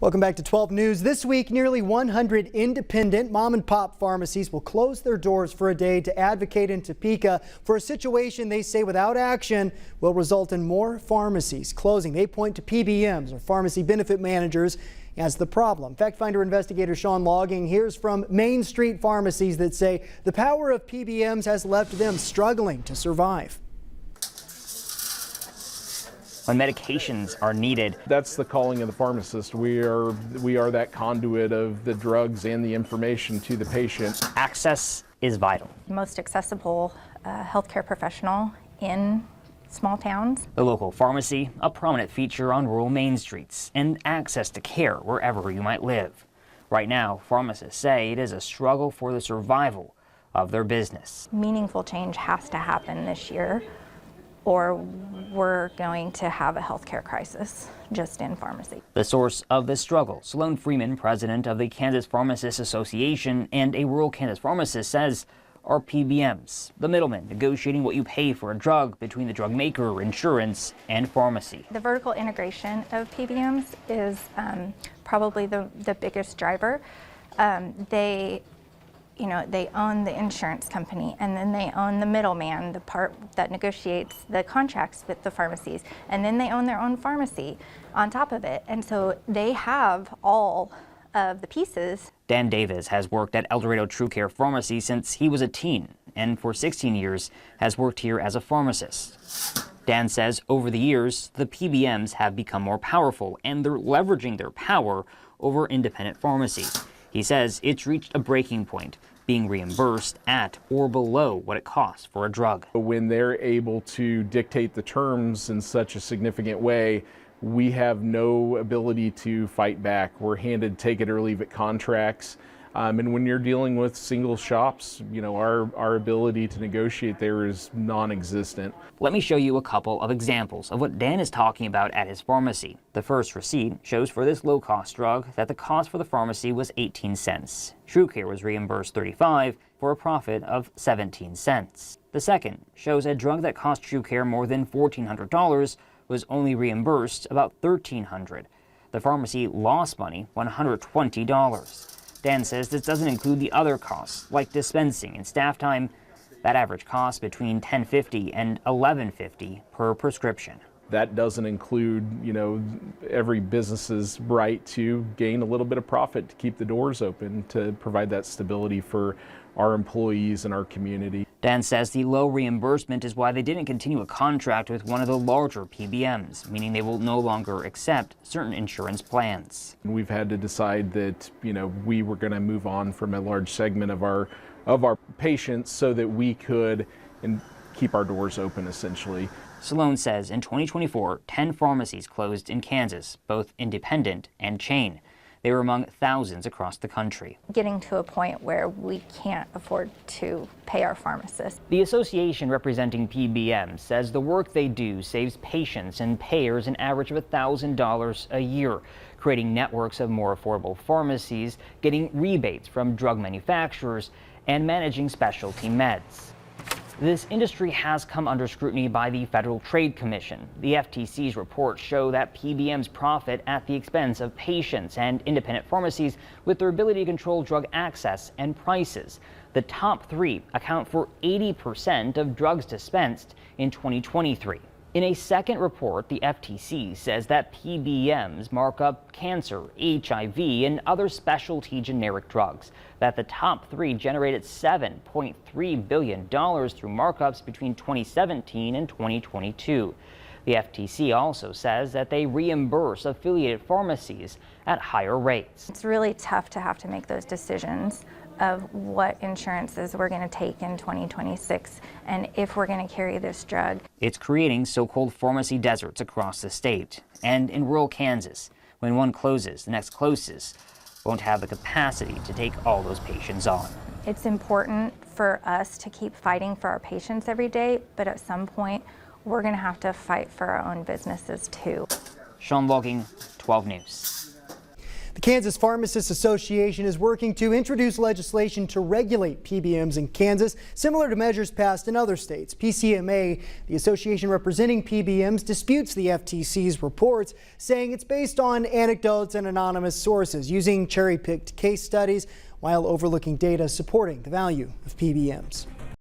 Welcome back to 12 News. This week, nearly 100 independent mom and pop pharmacies will close their doors for a day to advocate in Topeka for a situation they say without action will result in more pharmacies closing. They point to PBMs, or pharmacy benefit managers, as the problem. Fact Finder investigator Sean Logging hears from Main Street pharmacies that say the power of PBMs has left them struggling to survive. When medications are needed. That's the calling of the pharmacist. We are that conduit of the drugs and the information to the patient. Access is vital. Most accessible healthcare professional in small towns. The local pharmacy, a prominent feature on rural main streets, and access to care wherever you might live. Right now, pharmacists say it is a struggle for the survival of their business. Meaningful change has to happen this year, or we're going to have a healthcare crisis just in pharmacy. The source of this struggle, Sloan Freeman, president of the Kansas Pharmacists Association and a rural Kansas pharmacist, says are PBMs, the middleman negotiating what you pay for a drug between the drug maker, insurance, and pharmacy. The vertical integration of PBMs is probably the biggest driver. They own the insurance company, and then they own the middleman, the part that negotiates the contracts with the pharmacies, and then they own their own pharmacy on top of it. And so they have all of the pieces. Dan Davis has worked at El Dorado True Care Pharmacy since he was a teen, and for 16 years has worked here as a pharmacist. Dan says over the years, the PBMs have become more powerful, and they're leveraging their power over independent pharmacies. He says it's reached a breaking point, being reimbursed at or below what it costs for a drug. When they're able to dictate the terms in such a significant way, we have no ability to fight back. We're handed take it or leave it contracts. And when you're dealing with single shops, our ability to negotiate there is non-existent. Let me show you a couple of examples of what Dan is talking about at his pharmacy. The first receipt shows for this low-cost drug that the cost for the pharmacy was 18 cents. TrueCare was reimbursed 35 for a profit of 17 cents. The second shows a drug that cost TrueCare more than $1,400 was only reimbursed about $1,300. The pharmacy lost money, $120. Dan says this doesn't include the other costs, like dispensing and staff time. That average costs between $10.50 and $11.50 per prescription. That doesn't include, every business's right to gain a little bit of profit to keep the doors open, to provide that stability for our employees and our community. Dan says the low reimbursement is why they didn't continue a contract with one of the larger PBMs, meaning they will no longer accept certain insurance plans. We've had to decide that, we were going to move on from a large segment of our patients so that we could keep our doors open, essentially. Sloan says in 2024, 10 pharmacies closed in Kansas, both independent and chain. They were among thousands across the country. Getting to a point where we can't afford to pay our pharmacists. The association representing PBM says the work they do saves patients and payers an average of $1,000 a year, creating networks of more affordable pharmacies, getting rebates from drug manufacturers, and managing specialty meds. This industry has come under scrutiny by the Federal Trade Commission. The FTC's reports show that PBMs profit at the expense of patients and independent pharmacies with their ability to control drug access and prices. The top three account for 80% of drugs dispensed in 2023. In a second report, the FTC says that PBMs mark up cancer, HIV, and other specialty generic drugs, that the top three generated $7.3 billion through markups between 2017 and 2022. The FTC also says that they reimburse affiliated pharmacies at higher rates. It's really tough to have to make those decisions of what insurances we're going to take in 2026 and if we're going to carry this drug. It's creating so-called pharmacy deserts across the state. And in rural Kansas, when one closes, the next closest won't have the capacity to take all those patients on. It's important for us to keep fighting for our patients every day, but at some point, we're going to have to fight for our own businesses too. Sean Logging, 12 News. The Kansas Pharmacists Association is working to introduce legislation to regulate PBMs in Kansas, similar to measures passed in other states. PCMA, the association representing PBMs, disputes the FTC's reports, saying it's based on anecdotes and anonymous sources, using cherry-picked case studies while overlooking data supporting the value of PBMs.